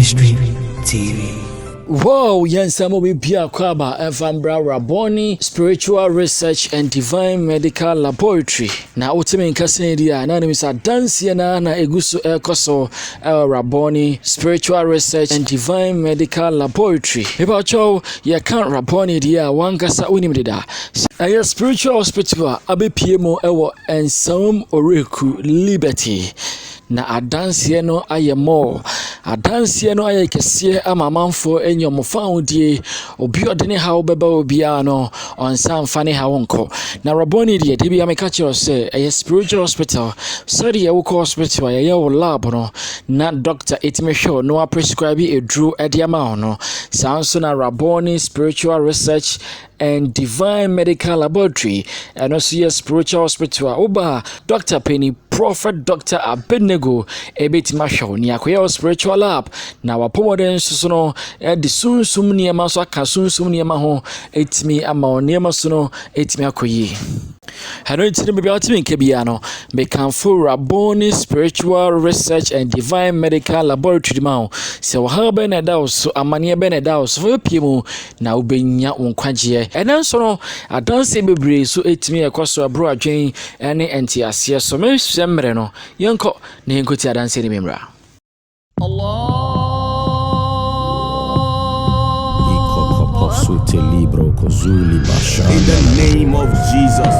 Ministry TV. Wow, Yansamo Bibia Kwaba, Evambra Raboni, Spiritual Research and Divine Medical Laboratory. Na utime nkasendia na nimisa dansi na egusu ekoso Raboni, Spiritual Research and Divine Medical Laboratory. Eba cho ya kan Raboni dia wankasa unimdida. Aya Spiritual Hospital abe piemo ewo Ensawm Oreku Liberty. Na adansie no ayemo adansie no ayekese amamanfo enyomofaudie obi odene hawo beba obia no onsan fane hawo nko na Raboni de bia meka kire se spiritual hospital so de wo hospital ye wo lab no na doctor etimehwe no prescribe edru ediama no sanso na Raboni Spiritual Research and Divine Medical Laboratory and also spiritual hospital oba Dr. Penny Prophet Dr. Abednego ebetima hwe ni akoya spiritual lab na wapomoden so no de sunsum niema so aka sunsum niema ho etimi ama niema so no etimi akoyi hano ntire bibia otimi nke bia no mekanfo Raboni Spiritual Research and Divine Medical Laboratory ma se wo ha be na da so amane be na da so fo piemu na ubenya wonkwagie enen so no adanse bebre so etimi ekoso abro adwen ene entiase so me semre no yenko ne yenkoti adanse ni memra In the name of Jesus.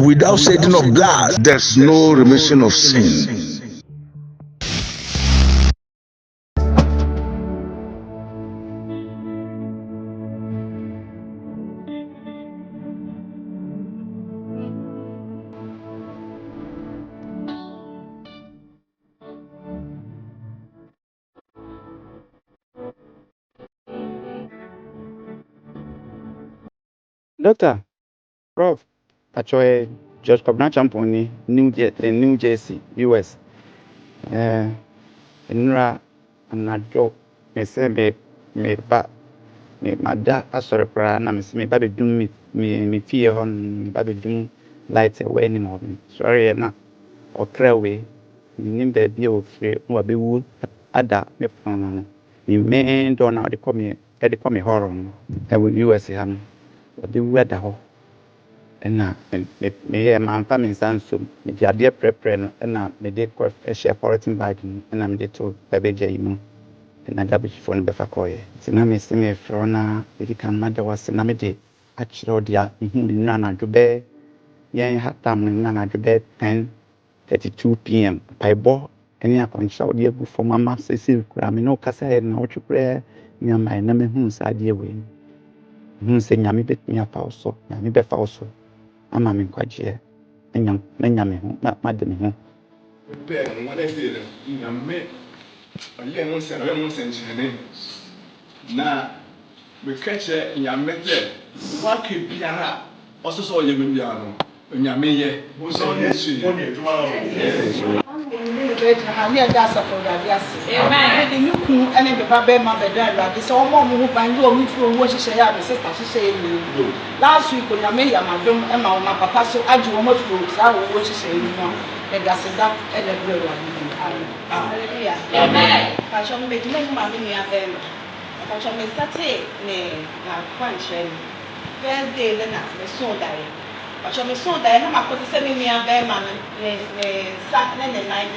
Without shedding of blood, there's no remission of sin. Doctor, Prof, actually, George Pabna Champoni, New Jersey, US. Nra anadwo me se me ba me mada asore pra na me se me ba bedum me fie ho me ba bedum light away ni mo sorry na okra we ni be bi o fre wa be wu ada me fon no ni me do na de come horror no e US ha no be wu ada ho na me ye man fa me sanso me di ade prepare no na me de ko share politin bag na me de to bebeje yimu na da bi fo no be fa koye sina me se me fro na e kan mada was na me de a chiro dia na na dwobe yen hatam na na dwobe 10:32 p.m. paibo eni akoncha odi egu fo mama sesi kura me no kasa e na otwepre nyama na me hu sa de we hu se nyame betumi afa oso nyame be fa oso ama me kwaje nyame ho ma de me ho Pe no de dire nyame ole no se no nchene na me kache nyame de wa ke biara ososo oye me biara no nyame ye so yesu Amen. The new king and the Babema Bedra, this all more by you through what she said, sister, she said. Last week, when I made my room and my papa, so I do almost fruits, I will watch you say, and that's a duck and a girl. Amen. I shall make no money of them. I shall make Saturday, nay, not quite. First day, the night, the soul died. I shall be so that I'm going to send me a bear man, Saturday night,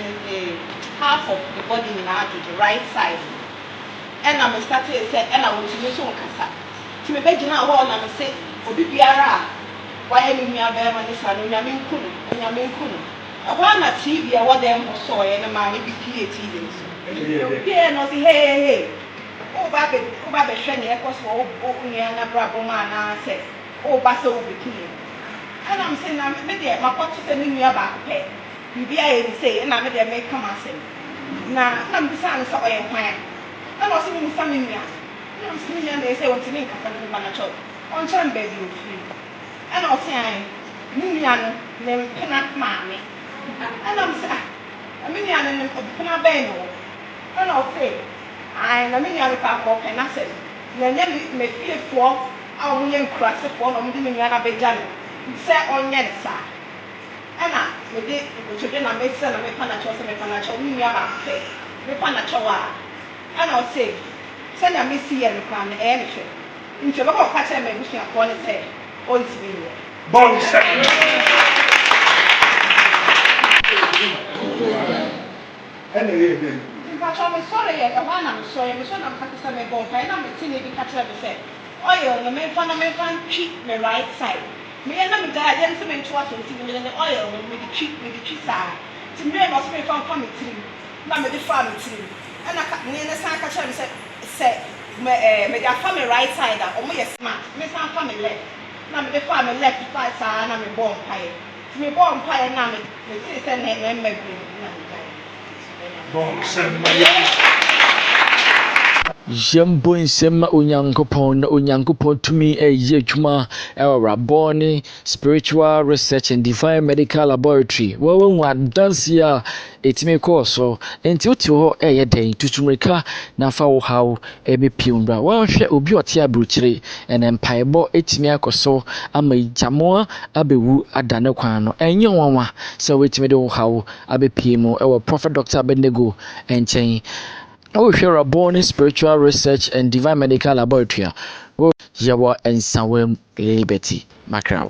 half of the body in the right side. And I'm starting to say, and I want to use some cassa. To me, begging out all I'm saying, for BBR, why am I a bear man is an Yamin Kun, and Yamin Kun. I want a TV, I want them so and a man be TV. Yeah, no, hey. Oh, Baby, Shani, I was for opening a bravo man, I said, oh, Basso will be clean. And I'm saying, I'm maybe my pot is sending me about pay. You be I say, and I'm maybe I may come and say. Now, I'm the son of a plan. I'm not seeing some in here. I'm seeing they say, what's in a manager. On time, baby, you free. And I'll say, Minian, name cannot mammy. And I'm saying, a minion and a beno. And I'll say, I'm a minion if I walk and I said, then may feel for a wɔn yɛ nkurasefo na wɔn de ne nua na bɛgya no sɛ ɔnyɛ ne saa ɛna mede otodwe na mɛsɛ na mepa na kyɛw sɛ mepa na kyɛw ne nua baako pɛ mepa na kyɛw a ɛna ɔsɛ sɛnea mesi yɛ no koraa no ɛyɛ ne hwɛ nti ɔbɛkɔ ɔka kyerɛ ma abusuafoɔ no sɛ ɔntumi nyɛ Bọ́ọ̀lù sẹ́yìn. Ẹnì yé mi. mpatwa me sɔre yɛ ɛhɔ a na me sɔre me sɔre na me kata sɛ me bɔ mpae na me ti na ebi ka kyerɛ me sɛ ɔyɛ no memfa ntwi me right side meyɛ na me da yɛ nso me ntoa so nti me ne ɔyɛ no me de twi saa ti me yɛ na ɔsɛ me fa me tirim na me de fa me tirim ɛna ne san ka kyerɛ me sɛ me de afa me right side a ɔmo yɛ smart me san fa me left na me de fa me left side saa na me bɔ mpae ti me bɔ mpae na me ti sɛ na ɛmɛ bi na me da Bọ́ọ̀lù sẹ́yìn. Yɛmbɔ nsɛm ma onyankopɔn na onyankopɔn tumi ɛyɛ adwuma ɛwɔ Rabone Spiritual Research and Divine Medical Laboratory wɔwɔ adanse a ɛtumi kɔɔ so nti wote hɔ ɛyɛ dɛn tutumrika na fa wo haw ɛbɛpie mbra wɔnhwɛ obi ɔte aburukyire ɛnɛ mpaebɔ ɛtumi akɔ so ama gyamoa abɛwu ada ne kwan no ɛnyɛ nwanwa sɛ wɔtumi de wo haw abɛpie mu ɛwɔ Prophet Dr. Abednego nkyɛn wohwɛ Rabone Spiritual Research and Divine Medical Laboratory yɛwɔ Nsawam Liberty Macron.